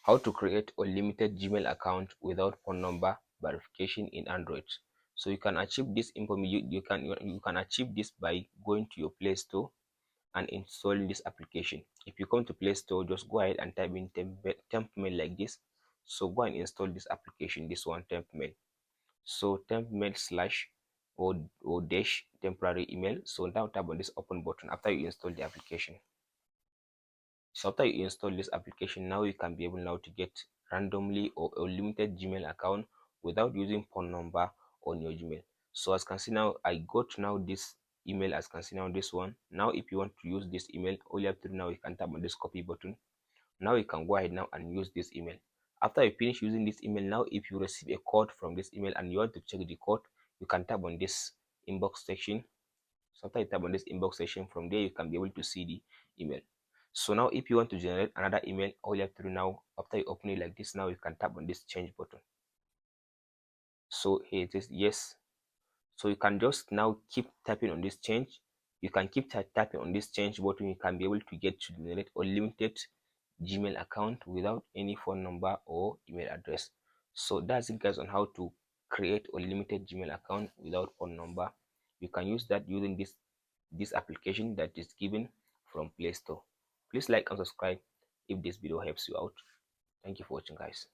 How to create unlimited Gmail account without phone number verification in Android. So you can achieve this you can achieve this by going to your Play Store and installing this application. If you come to Play Store, just go ahead and type in temp mail like this. So go and install this application, this one, temp mail. So temp mail slash or dash temporary email. So now tap on this open button after you install the application. So after you install this application, now you can be able now to get randomly or unlimited Gmail account without using phone number on your Gmail. So as you can see now, I got now this email, as you can see now this one. Now if you want to use this email, all you have to do now, you can tap on this copy button. Now you can go ahead now and use this email. After you finish using this email, now if you receive a code from this email and you want to check the code, you can tap on this inbox section. So after you tap on this inbox section, from there you can be able to see the email. So now if you want to generate another email, all you have to do now, after you open it like this, now you can tap on this change button. So here it is, yes. So you can just now keep tapping on this change. You can keep tapping on this change button. You can be able to get to generate unlimited Gmail account without any phone number or email address. So that's it guys on how to create unlimited Gmail account without phone number. You can use that using this application that is given from Play Store. Please like and subscribe if this video helps you out. Thank you for watching guys.